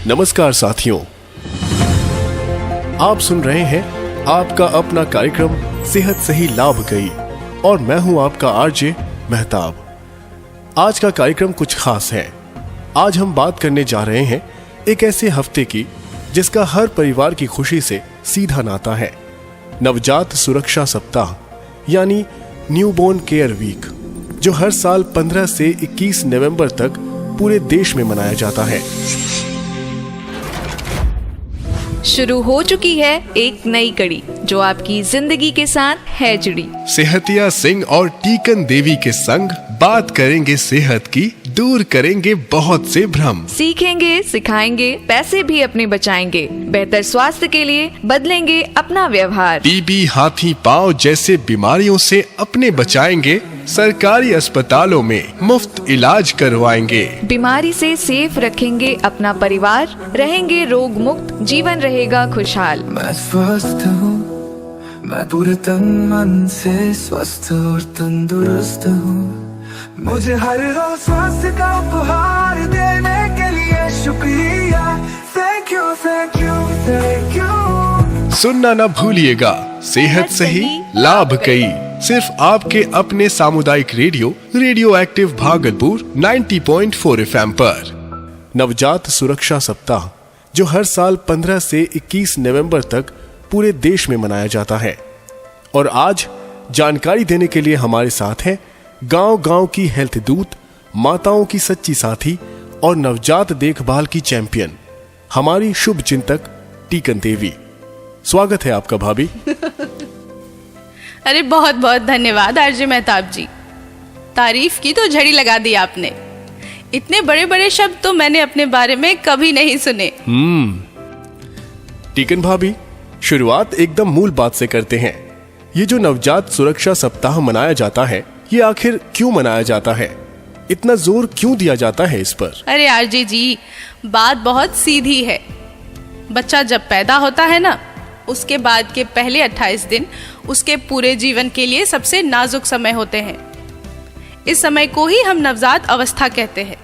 नमस्कार साथियों, आप सुन रहे हैं आपका अपना कार्यक्रम सेहत सही लाभ गई और मैं हूं आपका आरजे मेहताब। आज का कार्यक्रम कुछ खास है। आज हम बात करने जा रहे हैं एक ऐसे हफ्ते की जिसका हर परिवार की खुशी से सीधा नाता है। नवजात सुरक्षा सप्ताह यानी न्यूबॉर्न केयर वीक, जो हर साल 15 से 21 नवंबर तक पूरे देश में मनाया जाता है। शुरू हो चुकी है एक नई कड़ी जो आपकी जिंदगी के साथ है जुड़ी। सेहतिया सिंह और टीकन देवी के संग बात करेंगे सेहत की, दूर करेंगे बहुत से भ्रम। सीखेंगे, सिखाएंगे, पैसे भी अपने बचाएंगे, बेहतर स्वास्थ्य के लिए बदलेंगे अपना व्यवहार। टीबी, हाथी पांव जैसे बीमारियों से अपने बचाएंगे, सरकारी अस्पतालों में मुफ्त इलाज करवाएंगे। बीमारी से सेफ रखेंगे अपना परिवार, रहेंगे रोग मुक्त, जीवन रहेगा खुशहाल। मैं स्वस्थ हूँ, मैं पूरे तन मन से स्वस्थ और तंदुरुस्त हूँ। मुझे हर रोज स्वास्थ्य का उपहार देने के लिए शुक्रिया। Thank you, thank you, thank you. सुनना न भूलिएगा सेहत सही लाभ कई, सिर्फ आपके अपने सामुदायिक रेडियो एक्टिव भागलपुर 90.4 FM पर। नवजात सुरक्षा सप्ताह जो हर साल 15 से 21 नवंबर तक पूरे देश में मनाया जाता है। और आज जानकारी देने के लिए हमारे साथ हैं गांव-गांव की हेल्थ दूत, माताओं की सच्ची साथी और नवजात देखभाल की चैंपियन, हमारी शुभ चिंतक टीकन देवी। स्वागत है आपका भाभी। अरे बहुत बहुत धन्यवाद आरजे मेहताब जी, तारीफ की तो झड़ी लगा दी आपने। इतने बड़े बड़े शब्द तो मैंने अपने बारे में कभी नहीं सुने। टीकन भाभी, शुरुआत एकदम मूल बात से करते हैं। ये जो नवजात सुरक्षा सप्ताह मनाया जाता है, ये आखिर क्यों मनाया जाता है? इतना जोर क्यों दिया जाता है इस पर? अरे आरजे जी, बात बहुत सीधी है। बच्चा जब पैदा होता है ना, उसके बाद के पहले 28 दिन उसके पूरे जीवन के लिए सबसे नाजुक समय होते हैं। इस समय को ही हम नवजात अवस्था कहते हैं।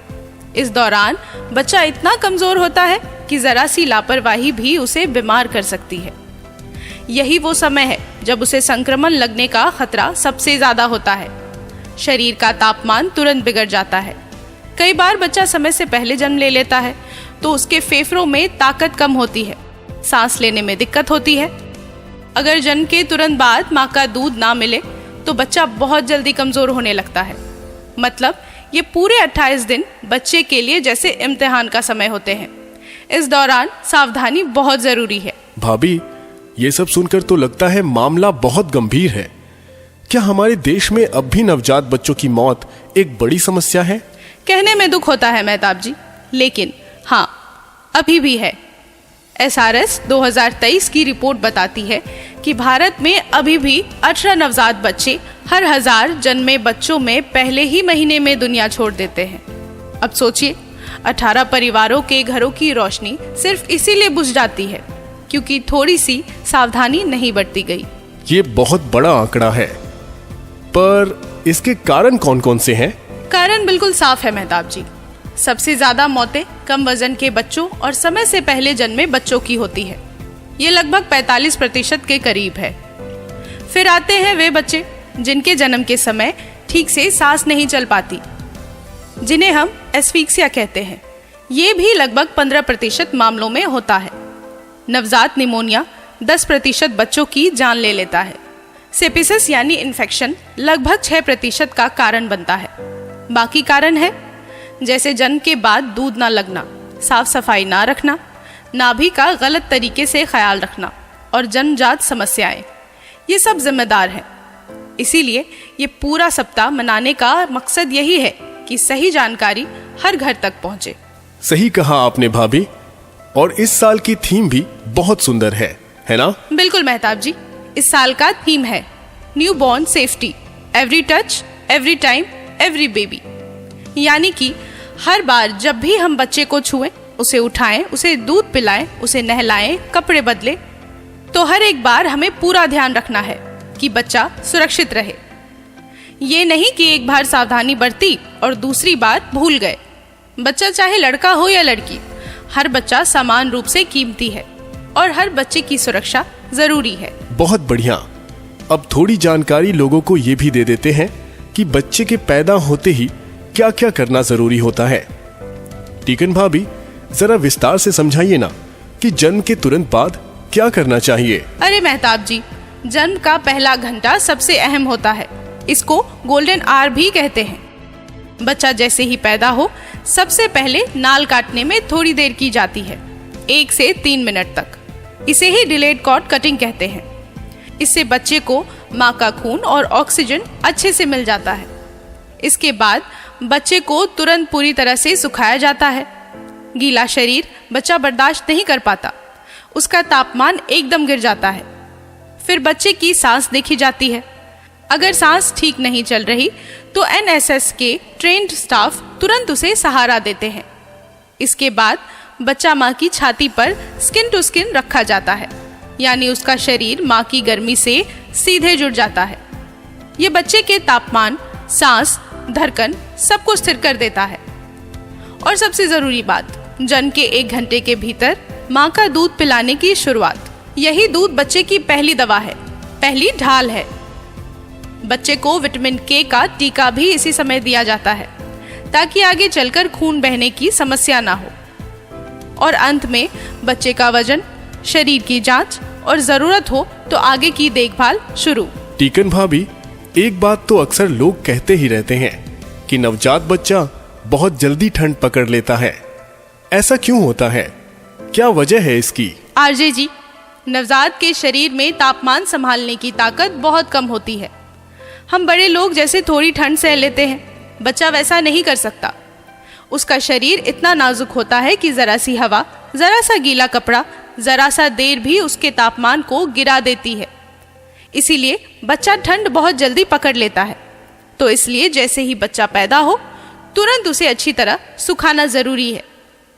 इस दौरान बच्चा इतना कमजोर होता है कि जरा सी लापरवाही भी उसे बीमार कर सकती है। यही वो समय है जब उसे संक्रमण लगने का खतरा सबसे ज्यादा होता है। शरीर का तापमान तुरंत बिगड़ जाता है। कई बार बच्चा समय से पहले जन्म ले लेता है तो उसके फेफड़ों में ताकत कम होती है, सांस लेने में दिक्कत होती है। अगर जन्म के तुरंत बाद माँ का दूध ना मिले तो बच्चा बहुत जल्दी कमजोर होने लगता है। मतलब ये पूरे 28 दिन बच्चे के लिए जैसे इम्तिहान का समय होते हैं। इस दौरान सावधानी बहुत जरूरी है। भाभी, ये सब सुनकर तो लगता है मामला बहुत गंभीर है। क्या हमारे देश में अब भी नवजात बच्चों की मौत एक बड़ी समस्या है? कहने में दुख होता है मेहताब जी, लेकिन हाँ, अभी भी है। SRS 2023 की रिपोर्ट बताती है कि भारत में अभी भी 18 नवजात बच्चे हर 1000 जन्मे बच्चों में पहले ही महीने में दुनिया छोड़ देते हैं। अब सोचिए, 18 परिवारों के घरों की रोशनी सिर्फ इसीलिए बुझ जाती है क्योंकि थोड़ी सी सावधानी नहीं बरती गई। ये बहुत बड़ा आंकड़ा है, पर इसके कारण कौन कौन से हैं? कारण बिल्कुल साफ है मेहताब जी। सबसे ज्यादा मौतें कम वजन के बच्चों और समय से पहले जन्मे बच्चों की होती है। ये लगभग 45% के करीब है। फिर आते हैं वे बच्चे जिनके जन्म के समय ठीक से सांस नहीं चल पाती, जिन्हें हम एस्फिक्सिया कहते हैं। ये भी लगभग 15% मामलों में होता है। नवजात निमोनिया 10% बच्चों की जान ले लेता है। सेपिसिस यानी इन्फेक्शन लगभग 6% का कारण बनता है। बाकी कारण है जैसे जन्म के बाद दूध ना लगना, साफ सफाई ना रखना, नाभि का गलत तरीके से ख्याल रखना और जन्मजात समस्याएं। ये सब जिम्मेदार हैं। इसीलिए ये पूरा सप्ताह मनाने का मकसद यही है कि सही जानकारी हर घर तक पहुंचे। सही कहा आपने भाभी, और इस साल की थीम भी बहुत सुंदर है ना? बिल्कुल मेहताब जी, इस साल का थीम है new born safety, every touch, every time, every baby. यानी कि हर बार जब भी हम बच्चे को छुएं, उसे उठाएं, उसे दूध पिलाएं, उसे नहलाएं, कपड़े बदलें, तो हर एक बार हमें पूरा ध्यान रखना है कि बच्चा सुरक्षित रहे। ये नहीं कि एक बार सावधानी बरती और दूसरी बार भूल गए। बच्चा चाहे लड़का हो या लड़की, हर बच्चा समान रूप से कीमती है और हर बच्चे की सुरक्षा जरूरी है। बहुत बढ़िया। अब थोड़ी जानकारी लोगों को ये भी दे देते हैं कि बच्चे के पैदा होते ही क्या क्या करना जरूरी होता है। टीकन भाभी, जरा विस्तार से समझाइए ना कि जन्म के तुरंत बाद क्या करना चाहिए। अरे मेहताब जी, जन्म का पहला घंटा सबसे अहम होता है। इसको गोल्डन आवर भी कहते हैं। बच्चा जैसे ही पैदा हो, सबसे पहले नाल काटने में थोड़ी देर की जाती है, 1 से 3 मिनट तक। इसे ही डिलेड कॉर्ड कटिंग कहते हैं। इससे बच्चे को माँ का खून और ऑक्सीजन अच्छे से मिल जाता है। इसके बाद बच्चे को तुरंत पूरी तरह से सुखाया जाता है। गीला शरीर बच्चा बर्दाश्त नहीं कर पाता, उसका तापमान एकदम गिर जाता है। फिर बच्चे की सांस देखी जाती है। अगर सांस ठीक नहीं चल रही तो NSS के ट्रेन्ड स्टाफ तुरंत उसे सहारा देते हैं। इसके बाद बच्चा माँ की छाती पर स्किन टू स्किन रखा जाता है, यानी उसका शरीर माँ की गर्मी से सीधे जुड़ जाता है। ये बच्चे के तापमान, सांस, धड़कन सबको स्थिर कर देता है। और सबसे जरूरी बात, जन्म के 1 घंटे के भीतर माँ का दूध पिलाने की शुरुआत। यही दूध बच्चे की पहली दवा है, पहली ढाल है। बच्चे को विटामिन K का टीका भी इसी समय दिया जाता है, ताकि आगे चलकर खून बहने की समस्या ना हो। और अंत में बच्चे का वजन, शरीर की जांच और जरूरत हो तो आगे की देखभाल शुरू। टीकन भाभी, एक बात तो अक्सर लोग कहते ही रहते हैं कि नवजात बच्चा बहुत जल्दी ठंड पकड़ लेता है। ऐसा क्यों होता है? क्या वजह है इसकी? आरजे जी, नवजात के शरीर में तापमान संभालने की ताकत बहुत कम होती है। हम बड़े लोग जैसे थोड़ी ठंड सह लेते हैं, बच्चा वैसा नहीं कर सकता। उसका शरीर इतना नाजुक होता है कि जरा सी हवा, जरा सा गीला कपड़ा, जरा सा देर भी उसके तापमान को गिरा देती है। इसीलिए बच्चा ठंड बहुत जल्दी पकड़ लेता है। तो इसलिए जैसे ही बच्चा पैदा हो, तुरंत उसे अच्छी तरह सुखाना जरूरी है।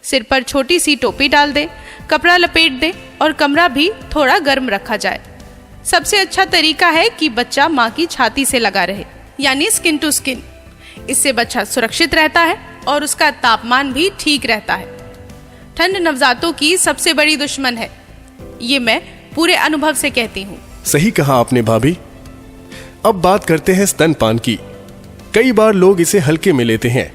सिर पर छोटी सी टोपी डाल दे, कपड़ा लपेट दे और कमरा भी थोड़ा गर्म रखा जाए। सबसे अच्छा तरीका है कि बच्चा माँ की छाती से लगा रहे, यानी स्किन टू स्किन। इससे बच्चा सुरक्षित रहता है और उसका तापमान भी ठीक रहता है। ठंड नवजातों की सबसे बड़ी दुश्मन है, ये मैं पूरे अनुभव से कहती हूँ। सही कहा आपने भाभी। अब बात करते हैं स्तनपान की। कई बार लोग इसे हल्के में लेते हैं,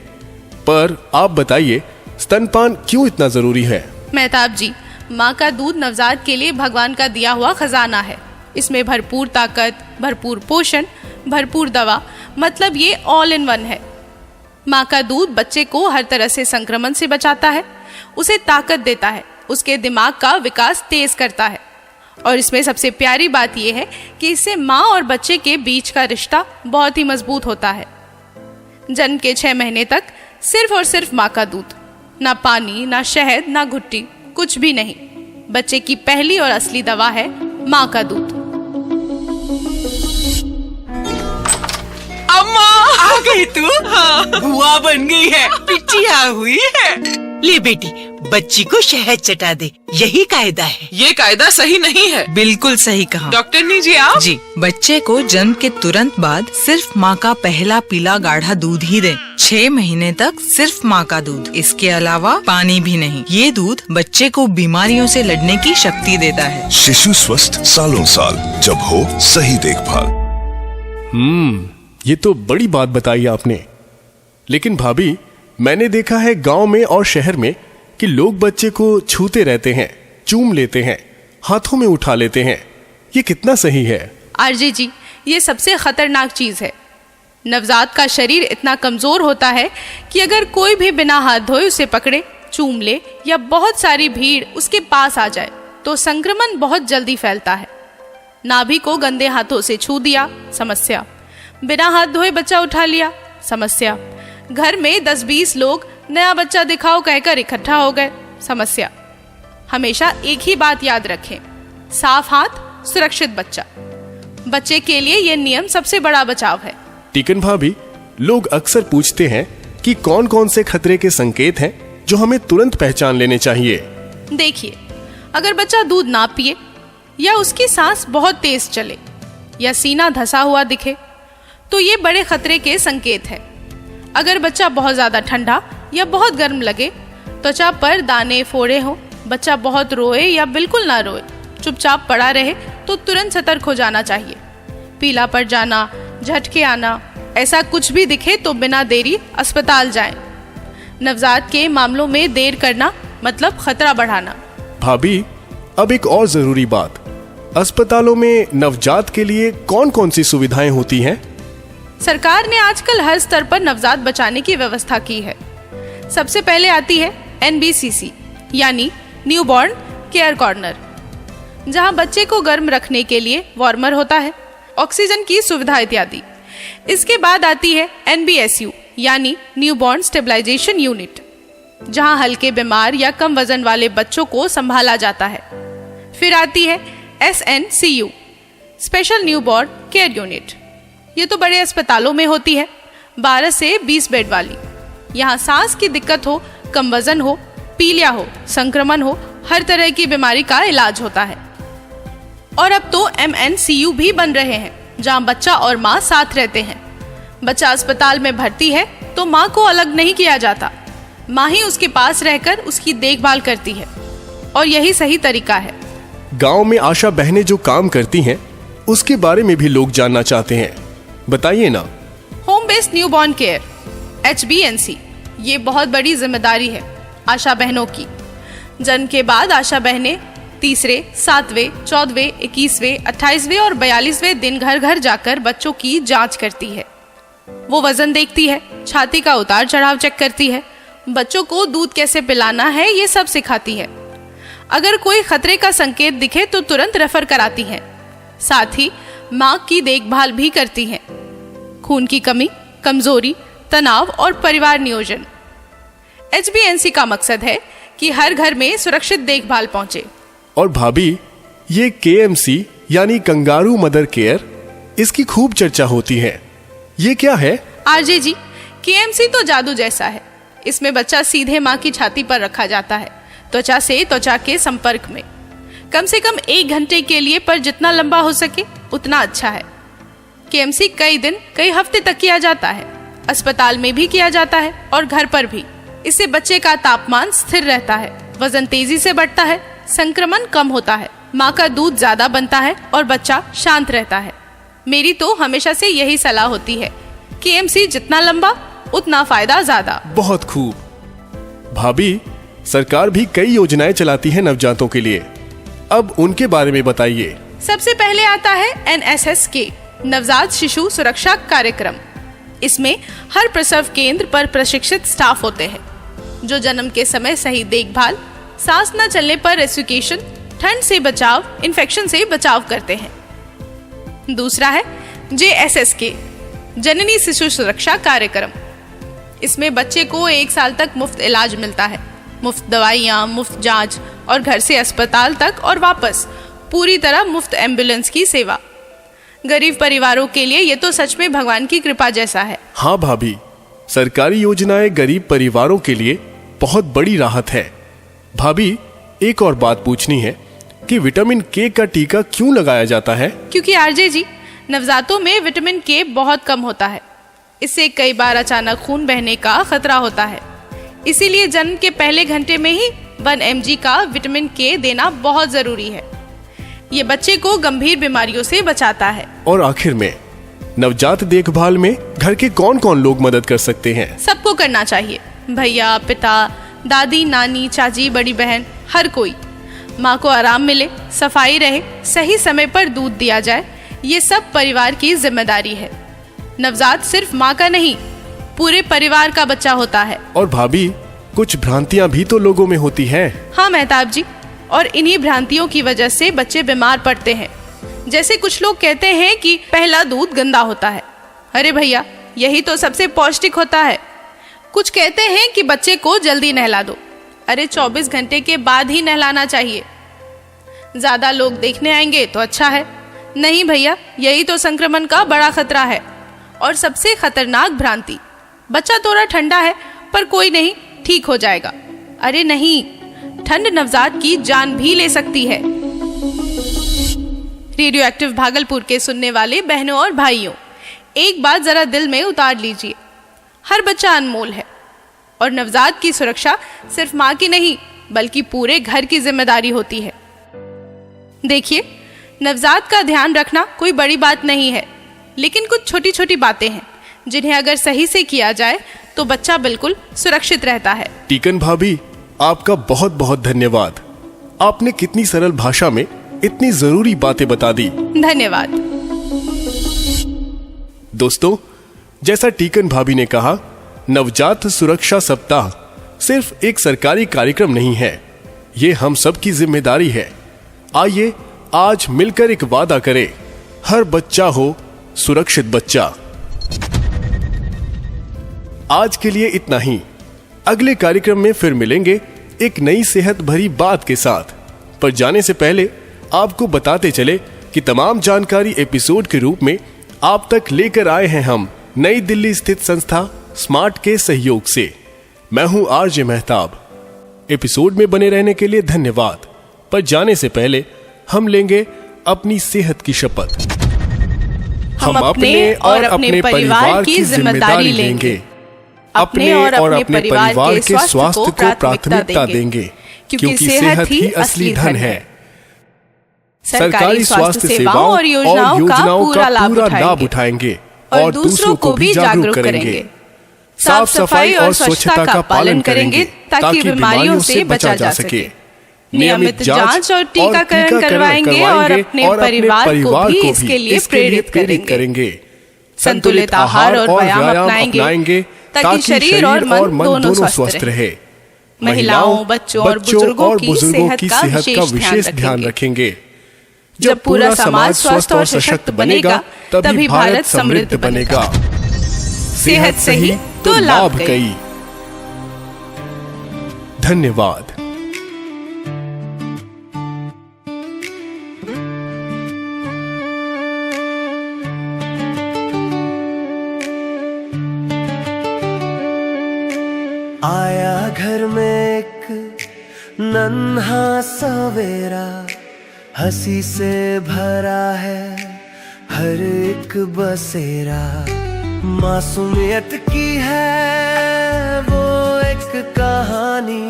पर आप बताइए स्तनपान क्यों इतना जरूरी है? मेहताब जी, माँ का दूध नवजात के लिए भगवान का दिया हुआ खजाना है। इसमें भरपूर ताकत, भरपूर पोषण, भरपूर दवा, मतलब ये ऑल इन वन है। माँ का दूध बच्चे को हर तरह से संक्रमण से बचाता है, उसे ताकत देता है, उसके दिमाग का विकास तेज करता है। और इसमें सबसे प्यारी बात यह है कि इससे माँ और बच्चे के बीच का रिश्ता बहुत ही मजबूत होता है। जन्म के 6 महीने तक सिर्फ और सिर्फ माँ का दूध, ना पानी, ना शहद, ना घुट्टी, कुछ भी नहीं। बच्चे की पहली और असली दवा है माँ का दूध। अम्मा आ गई तू? हाँ, बुआ बन गई है, बिटिया हुई है। ले बेटी, बच्ची को शहद चटा दे, यही कायदा है। ये कायदा सही नहीं है। बिल्कुल सही कहा डॉक्टर नी जी, आप जी। बच्चे को जन्म के तुरंत बाद सिर्फ माँ का पहला पीला गाढ़ा दूध ही दें। 6 महीने तक सिर्फ माँ का दूध, इसके अलावा पानी भी नहीं। ये दूध बच्चे को बीमारियों से लड़ने की शक्ति देता है। शिशु स्वस्थ सालों साल, जब हो सही देखभाल। ये तो बड़ी बात बताई आपने। लेकिन भाभी, मैंने देखा है गांव में और शहर में कि लोग बच्चे को छूते रहते हैं, चूम लेते हैं, हाथों में उठा लेते हैं। ये कितना सही है? आरजे जी, ये सबसे खतरनाक चीज है। नवजात का शरीर इतना कमजोर होता है कि अगर कोई भी बिना हाथ धोए उसे पकड़े, चूम ले या बहुत सारी भीड़ उसके पास आ जाए तो संक्रमण बहुत जल्दी फैलता है। नाभि को गंदे हाथों से छू दिया, समस्या। बिना हाथ धोए बच्चा उठा लिया, समस्या। घर में 10-20 लोग नया बच्चा दिखाओ कहकर इकट्ठा हो गए, समस्या। हमेशा एक ही बात याद रखें, साफ हाथ, सुरक्षित बच्चा। बच्चे के लिए यह नियम सबसे बड़ा बचाव है। टीकन भाभी, लोग अक्सर पूछते हैं कि कौन कौन से खतरे के संकेत हैं जो हमें तुरंत पहचान लेने चाहिए। देखिए, अगर बच्चा दूध ना पिए या उसकी सांस बहुत तेज चले या सीना धंसा हुआ दिखे तो ये बड़े खतरे के संकेत है। अगर बच्चा बहुत ज्यादा ठंडा या बहुत गर्म लगे त्वचा पर दाने फोड़े हो, बच्चा बहुत रोए या बिल्कुल ना रोए, चुपचाप पड़ा रहे तो तुरंत सतर्क हो जाना चाहिए। पीला पड़ जाना, झटके आना, ऐसा कुछ भी दिखे तो बिना देरी अस्पताल जाएं। नवजात के मामलों में देर करना मतलब खतरा बढ़ाना। भाभी, अब एक और जरूरी बात, अस्पतालों में नवजात के लिए कौन कौन सी सुविधाएं होती हैं? सरकार ने आजकल हर स्तर पर नवजात बचाने की व्यवस्था की है। सबसे पहले आती है NBCC यानी न्यूबॉर्न केयर कॉर्नर, जहां बच्चे को गर्म रखने के लिए वार्मर होता है, ऑक्सीजन की सुविधा इत्यादि। इसके बाद आती है NBSU यानी न्यूबॉर्न स्टेबलाइजेशन यूनिट, जहां हल्के बीमार या कम वजन वाले बच्चों को संभाला जाता है। फिर आती है SNCU special newborn care unit. ये तो बड़े अस्पतालों में होती है, 12 से 20 बेड वाली। यहाँ सांस की दिक्कत हो, कम वजन हो, पीलिया हो, संक्रमण हो, हर तरह की बीमारी का इलाज होता है। और अब तो MNCU भी बन रहे हैं, जहाँ बच्चा और माँ साथ रहते हैं। बच्चा अस्पताल में भर्ती है तो माँ को अलग नहीं किया जाता, माँ ही उसके पास रहकर उसकी देखभाल करती है, और यही सही तरीका है। गांव में आशा बहनें जो काम करती हैं, उसके बारे में भी लोग जानना चाहते हैं, बताइए ना। Home based newborn care HBNC, ये बहुत बड़ी जिम्मेदारी है आशा बहनों की। जन्म के बाद आशा बहनें तीसरे, 7वें, 14वें, 21वें, 28वें और 42वें दिन घर घर जाकर बच्चों की जांच करती है। वो वजन देखती है, छाती का उतार चढ़ाव चेक करती है, बच्चों को दूध कैसे पिलाना है ये सब सिखाती है। अगर कोई खतरे का संकेत दिखे तो तुरंत रेफर कराती है। साथ ही माँ की देखभाल भी करती है। खून की कमी, कमजोरी, तनाव और परिवार नियोजन। HBNC का मकसद है कि हर घर में सुरक्षित देखभाल पहुंचे। और भाभी, ये KMC यानी कंगारू मदर केयर, इसकी खूब चर्चा होती है, ये क्या है? RJ जी, KMC तो जादू जैसा है। इसमें बच्चा सीधे माँ की छाती पर रखा जाता है, त्वचा से त्वचा के संपर्क में, कम से कम 1 घंटे के लिए, पर जितना लंबा हो सके उतना अच्छा है। KMC कई दिन, कई हफ्ते तक किया जाता है, अस्पताल में भी किया जाता है और घर पर भी। इससे बच्चे का तापमान स्थिर रहता है, वजन तेजी से बढ़ता है, संक्रमण कम होता है, माँ का दूध ज्यादा बनता है और बच्चा शांत रहता है। मेरी तो हमेशा से यही सलाह होती है, KMC जितना लंबा उतना फायदा ज्यादा। बहुत खूब। भाभी, सरकार भी कई योजनाएं चलाती है नवजातों के लिए, अब उनके बारे में बताइए। सबसे पहले आता है NSSK नवजात शिशु सुरक्षा कार्यक्रम। इसमें हर प्रसव केंद्र पर प्रशिक्षित स्टाफ होते हैं, जो जन्म के समय सही देखभाल, सांस न चलने पर रेस्क्यूएशन, ठंड से बचाव, इन्फेक्शन से बचाव करते हैं। दूसरा है JSSK जननी शिशु सुरक्षा कार्यक्रम। इसमें बच्चे को 1 साल तक मुफ्त इलाज मिलता है, मुफ्त दवाइयाँ, मुफ्त जांच और घर से अस्पताल तक और वापस पूरी तरह मुफ्त एम्बुलेंस की सेवा। गरीब परिवारों के लिए ये तो सच में भगवान की कृपा जैसा है। हाँ भाभी, सरकारी योजनाएं गरीब परिवारों के लिए बहुत बड़ी राहत है। भाभी, एक और बात पूछनी है कि विटामिन K का टीका क्यों लगाया जाता है? क्योंकि RJ जी, नवजातों में विटामिन K बहुत कम होता है। इससे कई बार अचानक खून बहने का खतरा होता है। इसीलिए जन्म के पहले घंटे में ही 1 mg का विटामिन K देना बहुत जरूरी है। ये बच्चे को गंभीर बीमारियों से बचाता है। और आखिर में, नवजात देखभाल में घर के कौन कौन लोग मदद कर सकते हैं? सबको करना चाहिए, भैया, पिता, दादी, नानी, चाची, बड़ी बहन, हर कोई। माँ को आराम मिले, सफाई रहे, सही समय पर दूध दिया जाए, ये सब परिवार की जिम्मेदारी है। नवजात सिर्फ माँ का नहीं, पूरे परिवार का बच्चा होता है। और भाभी, कुछ भ्रांतियाँ भी तो लोगों में होती हैं। हाँ मेहताब जी, और इन्हीं भ्रांतियों की वजह से बच्चे बीमार पड़ते हैं। जैसे कुछ लोग कहते हैं कि पहला दूध गंदा होता है। अरे भैया, यही तो सबसे पौष्टिक होता है। कुछ कहते हैं कि बच्चे को जल्दी नहला दो। अरे 24 घंटे के बाद ही नहलाना चाहिए। ज्यादा लोग देखने आएंगे तो अच्छा है। नहीं भैया, यही तो संक्रमण का बड़ा खतरा है। और सबसे खतरनाक भ्रांति, बच्चा थोड़ा ठंडा है पर कोई नहीं, ठीक हो जाएगा। अरे नहीं, ठंड नवजात की जान भी ले सकती है। रेडियो एक्टिव भागलपुर के सुनने वाले बहनों और भाइयों, एक बात जरा दिल में उतार लीजिए, हर बच्चा अनमोल है। और नवजात की सुरक्षा सिर्फ माँ की नहीं बल्कि पूरे घर की जिम्मेदारी होती है। देखिए, नवजात का ध्यान रखना कोई बड़ी बात नहीं है, लेकिन कुछ छोटी छोटी बातें हैं जिन्हें अगर सही से किया जाए तो बच्चा बिल्कुल सुरक्षित रहता है। टीकन भाभी, आपका बहुत बहुत धन्यवाद। आपने कितनी सरल भाषा में इतनी जरूरी बातें बता दी। धन्यवाद। दोस्तों, जैसा टीकन भाभी ने कहा, नवजात सुरक्षा सप्ताह सिर्फ एक सरकारी कार्यक्रम नहीं है, ये हम सब की जिम्मेदारी है। आइए आज मिलकर एक वादा करें, हर बच्चा हो सुरक्षित बच्चा। आज के लिए इतना ही। अगले कार्यक्रम में फिर मिलेंगे एक नई सेहत भरी बात के साथ। पर जाने से पहले आपको बताते चले कि तमाम जानकारी एपिसोड के रूप में आप तक लेकर आए हैं हम नई दिल्ली स्थित संस्था स्मार्ट के सहयोग से। मैं हूं आरजे मेहताब। एपिसोड में बने रहने के लिए धन्यवाद। पर जाने से पहले हम लेंगे अपनी सेहत की शपथ। हम अपने और अपने परिवार की जिम्मेदारी लेंगे। अपने और अपने परिवार के स्वास्थ्य को प्राथमिकता देंगे, क्योंकि सेहत ही असली धन है। सरकारी स्वास्थ्य सेवाओं और योजनाओं का पूरा लाभ उठाएंगे और दूसरों को भी जागरूक करेंगे। साफ सफाई और स्वच्छता का पालन करेंगे ताकि बीमारियों से बचा जा सके। नियमित जांच और टीकाकरण करवाएंगे और अपने परिवार को भी इसके लिए प्रेरित करेंगे। संतुलित आहार और व्यायाम अपनाएंगे ताकि शरीर और मन दोनों स्वस्थ रहे। महिलाओं, बच्चों और बुजुर्गों की सेहत का विशेष ध्यान रखेंगे। जब पूरा समाज स्वस्थ और सशक्त बनेगा, तभी भारत समृद्ध बनेगा। सेहत सही तो लाभ कई। धन्यवाद। आया घर में एक नन्हा सवेरा, हंसी से भरा है हर एक बसेरा। मासूमियत की है वो एक कहानी,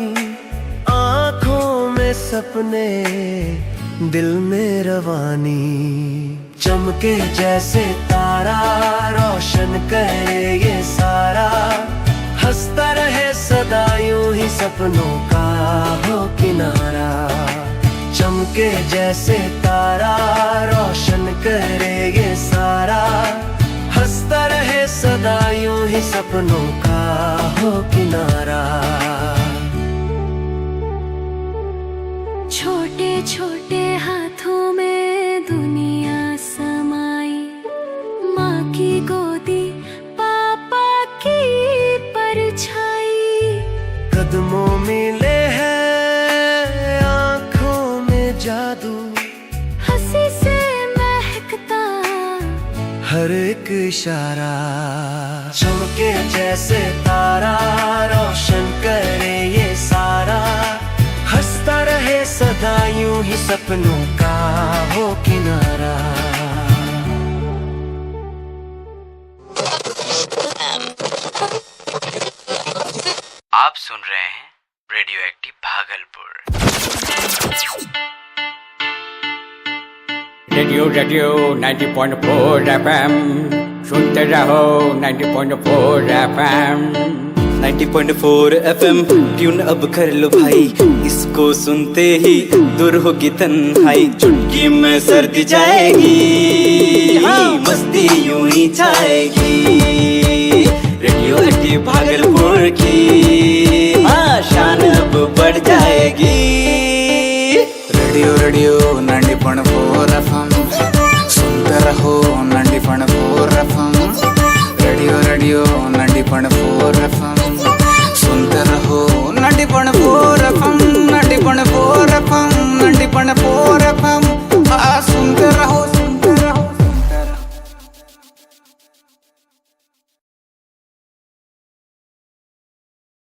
आंखों में सपने, दिल में रवानी। चमके जैसे तारा, रोशन करे ये सारा, हंसता रहे सदा यूं ही सपनों का हो किनारा। चमके जैसे तारा, रोशन करे ये सारा, हंसता रहे सदा यूं ही सपनों का हो किनारा। छोटे छोटे हाथों में दुनिया समाई, माँ की गोदी, पापा की परछाई। कदमों मिले हैं आँखों में जादू, हंसी से महकता हर एक इशारा। चमके जैसे तारा, रोशन करे ये सारा, हंसता रहे सदा यूं ही सपनों का हो किनारा। आप सुन रहे हैं radio active Bhagalpur. Radio 90.4 FM सुनते रहो 90.4 FM। 90.4 FM ट्यून अब कर लो भाई, इसको सुनते ही दूर होगी तन्हाई। चुटकी में सर्दी जाएगी, मस्ती यूं ही छाएगी। रेडियो एक्टिव भागलपुर की शान अब बढ़ जाएगी। Radio 90.4 FM